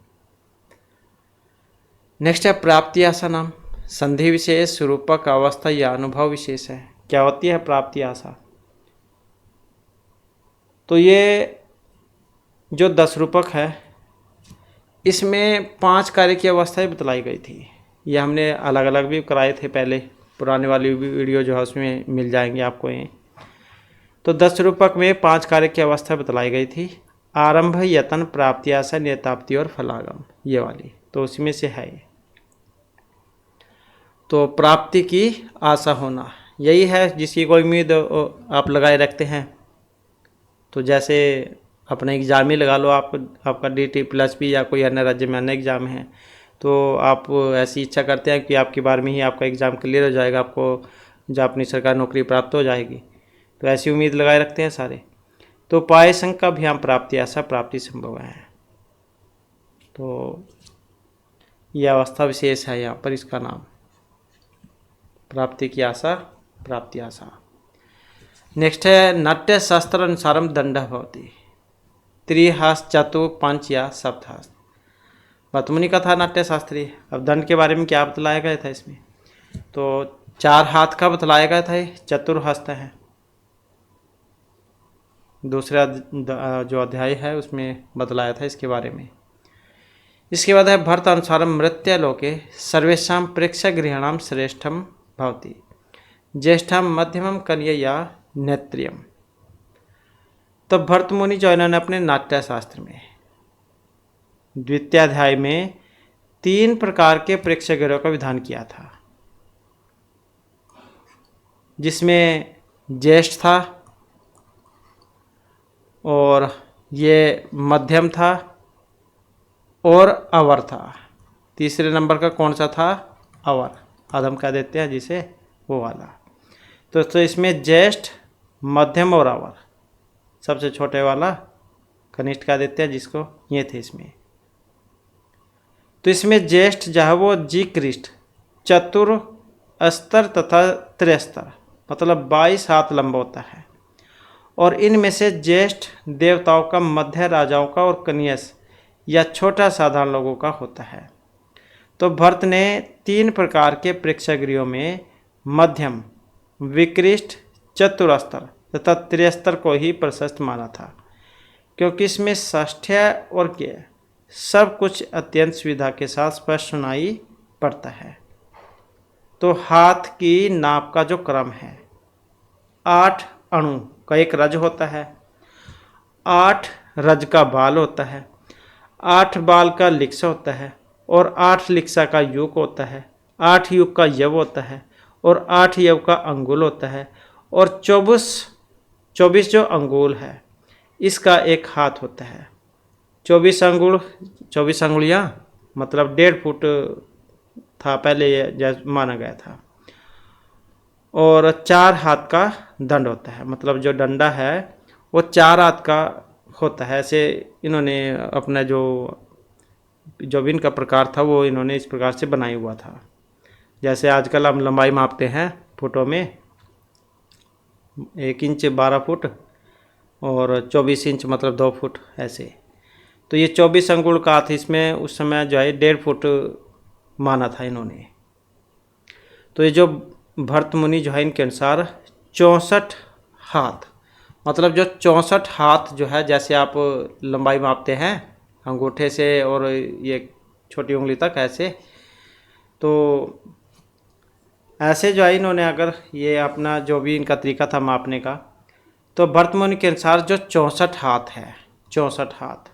नेक्स्ट है प्राप्ति आशा नाम, संधि विशेष, रूपक, अवस्था या अनुभव विशेष है। क्या होती है प्राप्ति आशा? तो ये जो 10 रूपक है इसमें 5 कार्य की अवस्थाएं बतलाई गई थी। ये हमने अलग अलग भी कराए थे पहले, पुराने वाली वीडियो जो है उसमें मिल जाएंगे आपको ये। तो 10 रूपक में 5 कार्य की अवस्था बतलाई गई थी: आरंभ, यतन, प्राप्ति आशा, नियताप्ति और फलागम, ये वाली। तो उसमें से है ये। तो प्राप्ति की आशा होना यही है जिसकी कोई उम्मीद आप लगाए रखते हैं। तो जैसे अपना एग्ज़ाम ही लगा लो, आपका DT+P या कोई अन्य राज्य में अन्य एग्ज़ाम है, तो आप ऐसी इच्छा करते हैं कि आपकी 12वीं ही आपका एग्ज़ाम क्लियर हो जाएगा, आपको जो अपनी सरकारी नौकरी प्राप्त हो जाएगी, तो ऐसी उम्मीद लगाए रखते हैं सारे। तो पाए संग का भ्याम प्राप्ति आशा प्राप्ति संभव है। तो यह अवस्था विशेष है यहाँ पर, इसका नाम प्राप्ति की आशा, प्राप्ति आशा। नेक्स्ट है नाट्य शास्त्र अनुसारम दंड भवति, त्रिहास, चतु, पंच या सप्तहास। भतमुनि का था नाट्य शास्त्री। अब दंड के बारे में क्या बतलाया गया था इसमें? तो 4 हाथ का बतलाया गया था, चतुर्हस्त है। दूसरा जो अध्याय है उसमें बतलाया था इसके बारे में। इसके बाद है भरत अनुसारम मृत्युलोके सर्वेषां प्रेक्षगृहाणां श्रेष्ठम भवति, ज्येष्ठम, मध्यमम, कन्या या नेत्रियम। तो भरत मुनि जो इन्होंने अपने नाट्य शास्त्र में द्वितीय अध्याय में 3 प्रकार के प्रेक्षगृहों का विधान किया था, जिसमें ज्येष्ठ था और ये मध्यम था और अवर था। तीसरे नंबर का कौन सा था? अवर, अधम कह देते हैं जिसे, वो वाला। तो इसमें ज्येष्ठ, मध्यम और अवर, सबसे छोटे वाला कनिष्ठ कह देते हैं जिसको, ये थे इसमें। तो इसमें ज्येष्ठ जो है वो जीकृष्ट, चतुर, अस्तर तथा त्रिस्तर, मतलब 22 हाथ लंबा होता है। और इनमें से ज्येष्ठ देवताओं का, मध्य राजाओं का और कनियस या छोटा साधारण लोगों का होता है। तो भरत ने 3 प्रकार के प्रेक्षागृहों में मध्यम, विकृष्ट, चतुरस्तर तथा त्रिस्तर को ही प्रशस्त माना था, क्योंकि इसमें षष्ठ्य और के सब कुछ अत्यंत सुविधा के साथ स्पष्ट सुनाई पड़ता है। तो हाथ की नाप का जो क्रम है, 8 अणु का एक रज होता है, 8 रज का बाल होता है, 8 बाल का लिक्सा होता है और 8 लिक्सा का युग होता है, 8 युग का यव होता है और 8 यव का अंगुल होता है और 24 जो अंगुल है इसका एक हाथ होता है। 24 अंगुलियाँ मतलब 1.5 फुट था पहले ये माना गया था। और 4 हाथ का दंड होता है, मतलब जो डंडा है वो 4 हाथ का होता है। ऐसे इन्होंने अपना जो भी इनका प्रकार था वो इन्होंने इस प्रकार से बनाया हुआ था। जैसे आजकल हम लंबाई मापते हैं फुटों में, 1 इंच 12 फुट और 24 इंच मतलब 2 फुट ऐसे। तो ये 24 अंगुल का हाथ इसमें उस समय जो है 1.5 फुट माना था इन्होंने। तो ये जो भरत मुनि जो है इनके अनुसार 64 हाथ, मतलब जो 64 हाथ जो है, जैसे आप लंबाई मापते हैं अंगूठे से और ये छोटी उंगली तक ऐसे, तो ऐसे जो है इन्होंने अगर ये अपना जो भी इनका तरीका था मापने का, तो भरत मुनि के अनुसार जो 64 हाथ है, 64 हाथ,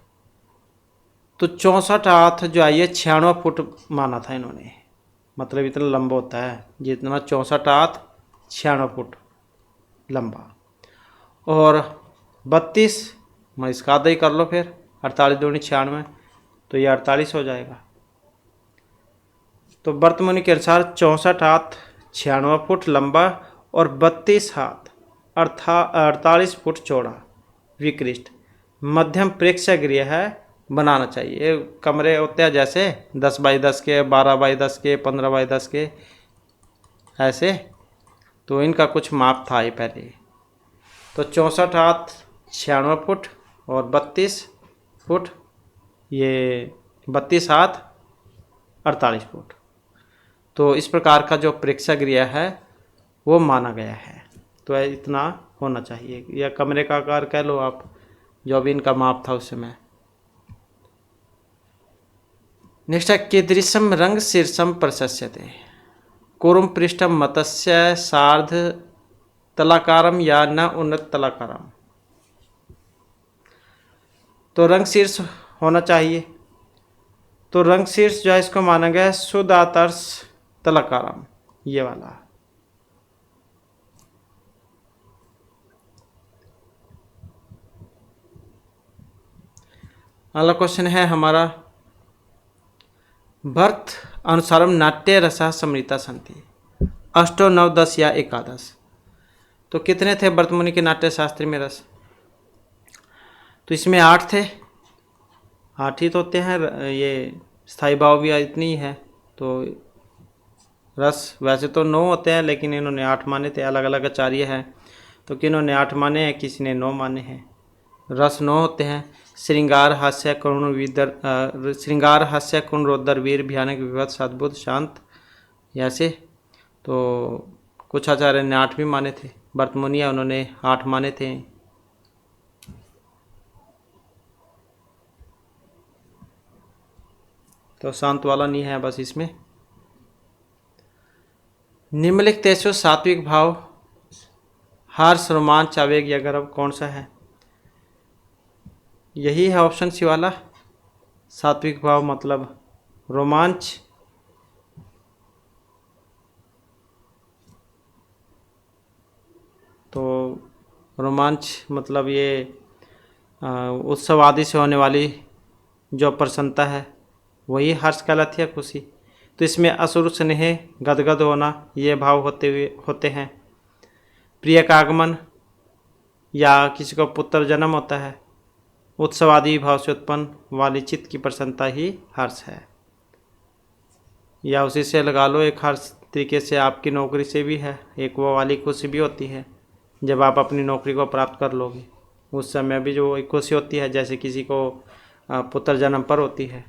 तो 64 हाथ जो है ये 96 फुट माना था इन्होंने। मतलब इतना लंबा होता है जितना 64 हाथ 96 फुट लंबा। और 32 मैं इसका आधा ही कर लो फिर, 48 दूनी 96, तो ये 48 हो जाएगा। तो भरत मुनि के अनुसार 64 हाथ 96 फुट लंबा और 32 हाथ 48 फुट चौड़ा विकृष्ट मध्यम प्रेक्षागृह है बनाना चाहिए। कमरे होते हैं जैसे 10 बाई 10 के, 12 बाई 10 के, 15 बाई 10 के ऐसे, तो इनका कुछ माप था ही पहले। तो 64 हाथ 96 फुट और 32 फुट, ये 32 हाथ 48 फुट। तो इस प्रकार का जो प्रेक्षागृह है वो माना गया है। तो इतना होना चाहिए, या कमरे का आकार कह लो आप, जो भी इनका माप था उस समय। नेक्स्ट है कीदृशम रंग शीर्षम प्रशस्यते कुरुम पृष्ठम मतस्य सार्ध तलाकारम या न उन्नत तलाकारम। तो रंग शीर्ष होना चाहिए। तो रंग शीर्ष जो है इसको माना गया है शुद्ध आदर्श तलाकारम, ये वाला। अगला क्वेश्चन है हमारा, भरत अनुसारम नाट्य रसा समृता संति अष्टो 9 10 या 11। तो कितने थे भरत मुनि के नाट्य शास्त्र में रस? तो इसमें 8 थे, 8 ही तो होते हैं। ये स्थाई भाव भी इतनी ही है। तो रस वैसे तो 9 होते हैं, लेकिन इन्होंने 8 माने थे। अलग अलग आचार्य हैं, तो किन्होंने 8 माने हैं, किसी ने 9 माने हैं। रस 9 होते हैं। श्रृंगार हास्य करुण रोदर वीर भयानक विभत्स अद्भुत शांत, ऐसे। तो कुछ आचार्य ने 8 भी माने थे। भरत मुनि उन्होंने 8 माने थे। तो शांत वाला नहीं है बस इसमें। निम्नलिखित सात्विक भाव हर्ष रोमांच आवेग या गर्व कौन सा है? यही है ऑप्शन सी वाला। सात्विक भाव मतलब रोमांच, तो रोमांच मतलब ये उत्सव आदि से होने वाली जो प्रसन्नता है वही हर्ष कहलाती है, खुशी। तो इसमें असुर स्नेह गदगद होना ये भाव होते हैं। प्रिय का आगमन या किसी को पुत्र जन्म होता है, उत्सव आदि भाव से उत्पन्न वाली चित्त की प्रसन्नता ही हर्ष है। या उसी से लगा लो, एक हर्ष तरीके से आपकी नौकरी से भी है, एक वो वाली खुशी भी होती है जब आप अपनी नौकरी को प्राप्त कर लोगे, उस समय भी जो एक खुशी होती है, जैसे किसी को पुत्र जन्म पर होती है।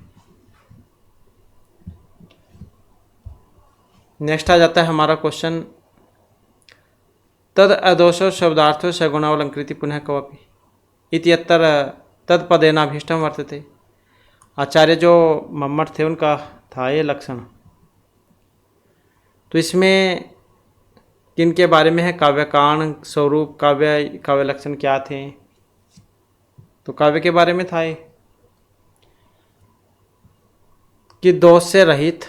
नेक्स्ट आ जाता है हमारा क्वेश्चन, तद अदोषो शब्दार्थो सगुणावलंकृति पुनः कवपि इत्यत्र तत्पदेनाभीष्टम वर्तते। आचार्य जो मम्मट थे उनका था ये लक्षण। तो इसमें किन के बारे में है? काव्यकांड, स्वरूप, काव्य लक्षण क्या थे? तो काव्य के बारे में था ये कि दोष से रहित,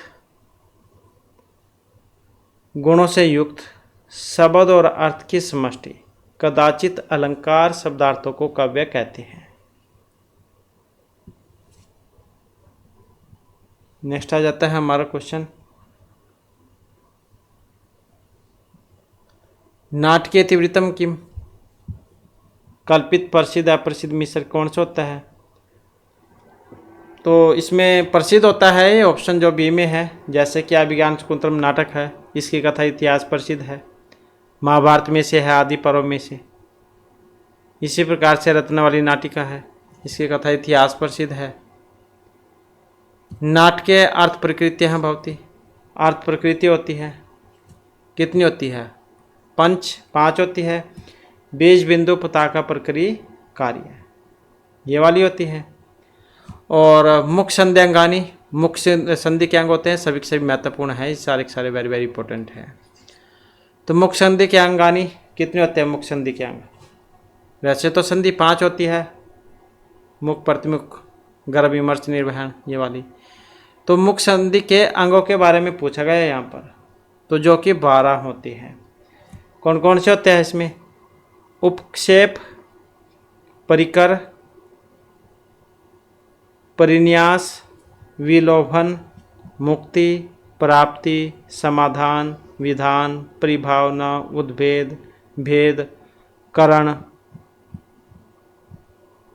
गुणों से युक्त, शब्द और अर्थ की समष्टि, कदाचित अलंकार शब्दार्थों को काव्य कहते हैं। नेक्स्ट आ जाता है हमारा क्वेश्चन, नाटकीय तीव्रतम किम? कल्पित, प्रसिद्ध, अप्रसिद्ध मिश्र कौन सा होता है? तो इसमें प्रसिद्ध होता है ऑप्शन जो बी में है, जैसे कि अभिज्ञान शाकुंतलम नाटक है, इसकी कथा इतिहास प्रसिद्ध है, महाभारत में से है, आदि पर्व में से। इसी प्रकार से रत्नावली नाटिका है, इसकी कथा इतिहास प्रसिद्ध है। नाटकीय अर्थ प्रकृति है भवती, अर्थ प्रकृति होती है, कितनी होती है? 5 होती है। बीज बिंदु पताका प्रक्रिय कार्य, ये वाली होती है। और मुख्य संधि अंगानी, मुख्य संधि के अंग होते हैं, सभी के सभी महत्वपूर्ण है, सारे के सारे वेरी वेरी इंपॉर्टेंट है। तो मुख्य संधि के अंगानी कितने होते हैं? मुख्य संधि के अंग वैसे तो संधि 5 होती है, मुख, प्रतिमुख, गर्भ, विमर्श, निर्वहन, ये वाली। तो मुख्य संधि के अंगों के बारे में पूछा गया है यहाँ पर, तो जो कि 12 होती है। कौन कौन से होते हैं इसमें? उपक्षेप, परिकर, परिन्यास, विलोभन, मुक्ति, प्राप्ति, समाधान, विधान, परिभावना, उद्भेद, भेद, करण,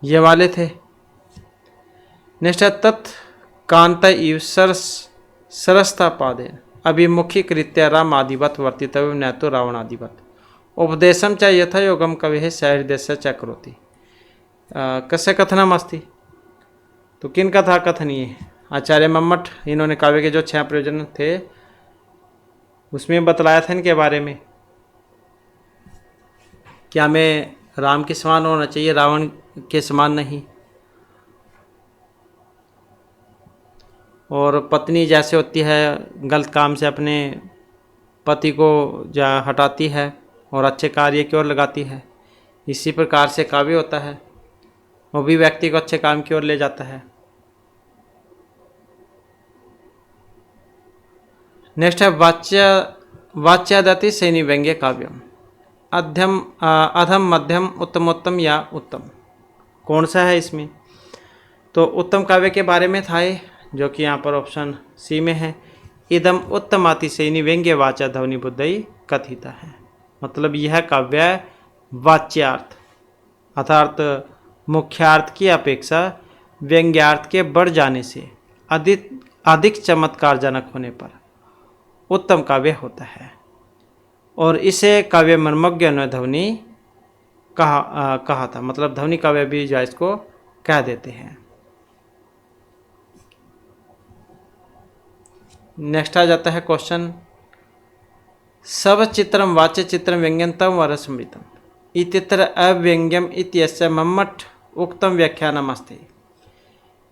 ये वाले थे। नेक्स्ट है तत् कांत इव सरसता पादे अभिमुखी कृत्य रामादिवत वर्तितव्य न तो रावणादिवत उपदेशम च यथा योगम कवि सहृदय च करोति। कस्य कथनम अस्ति? तो किन कथा कथनीय है? आचार्य मम्मट, इन्होंने काव्य के जो 6 प्रयोजन थे उसमें बतलाया था इनके बारे में कि हमें राम के समान होना चाहिए, रावण के समान नहीं। और पत्नी जैसे होती है गलत काम से अपने पति को हटाती है और अच्छे कार्य की ओर लगाती है, इसी प्रकार से काव्य होता है, वो भी व्यक्ति को अच्छे काम की ओर ले जाता है। नेक्स्ट है वाच्यादति सैनी व्यंग्य काव्यम अधम, मध्यम, उत्तमोत्तम या उत्तम, कौन सा है इसमें? तो उत्तम काव्य के बारे में था ये, जो कि यहाँ पर ऑप्शन सी में है। इदम उत्तमाति सैनी व्यंग्य वाचा ध्वनि बुद्धई कथिता है, मतलब यह काव्य वाच्यार्थ अर्थात मुख्यार्थ की अपेक्षा व्यंग्यार्थ के बढ़ जाने से अधिक चमत्कारजनक होने पर उत्तम काव्य होता है, और इसे काव्य मर्मज्ञ ने ध्वनि कहा था, मतलब ध्वनि काव्य भी जो इसको कह देते हैं। नेक्स्ट आ जाता है क्वेश्चन, सब चित्रम वाच्य चित्रम व्यंग्यंतम व रसमृतम इत्यत्र अव्यंग्यम इत्यस्य मम्मट उक्तम व्याख्यानम अस्ति।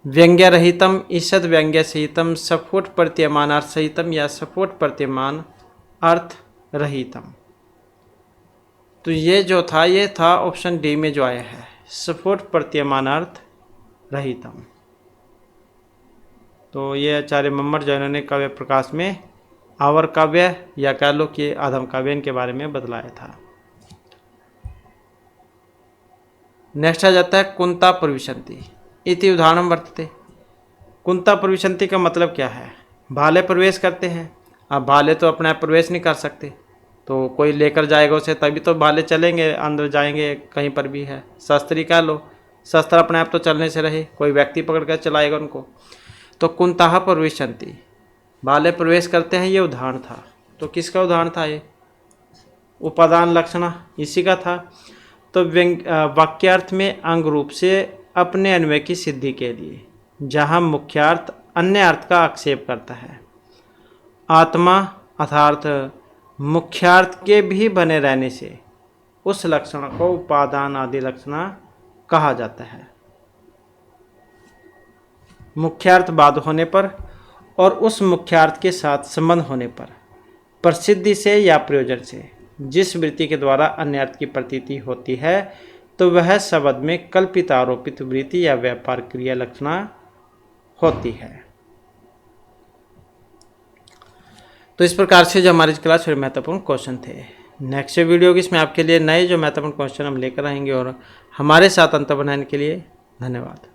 व्यंग्य रहितम ईषद व्यंग्य सहितम सफोट प्रतीयमान अर्थ सहितम या सफोट प्रतीयमान अर्थ रहितम। तो ये जो था ये था ऑप्शन डी में जो आया है, सफोट प्रतीयमान अर्थ रहितम। तो ये आचार्य मम्मट जो इन्होंने काव्य प्रकाश में आवर काव्य या कह लो कि आधम काव्य इनके बारे में बतलाया था। नेक्स्ट आ जाता है कुंता प्रविशन्ति इति उदाहरण वर्तते। कुंता प्रविशन्ति का मतलब क्या है? भाले प्रवेश करते हैं। अब भाले तो अपने आप प्रवेश नहीं कर सकते, तो कोई लेकर जाएगा उसे, तभी तो भाले चलेंगे, अंदर जाएंगे, कहीं पर भी है। शस्त्री कह लो, शस्त्र अपने आप तो चलने से रहे, कोई व्यक्ति पकड़ कर चलाएगा उनको। तो कुंता प्रविशन्ति, भाले प्रवेश करते हैं, ये उदाहरण था। तो किसका उदाहरण था ये? उपादान लक्षणा, इसी का था। तो वाक्यार्थ में अंग रूप से अपने अन्वय की सिद्धि के लिए जहाँ मुख्यार्थ अन्य अर्थ का आक्षेप करता है, आत्मा अर्थात मुख्यार्थ के भी बने रहने से उस लक्षण को उपादान आदि लक्षणा कहा जाता है। मुख्यार्थ बाद होने पर और उस मुख्यार्थ के साथ संबंध होने पर प्रसिद्धि से या प्रयोजन से जिस वृत्ति के द्वारा अन्य अर्थ की प्रतीति होती है तो वह शब्द में कल्पित आरोपित वृत्ति या व्यापार क्रिया लक्षणा होती है। तो इस प्रकार से जो हमारी क्लास फिर महत्वपूर्ण क्वेश्चन थे। नेक्स्ट वीडियो की इसमें आपके लिए नए जो महत्वपूर्ण क्वेश्चन हम लेकर आएंगे और हमारे साथ अंतर बनाने के लिए धन्यवाद।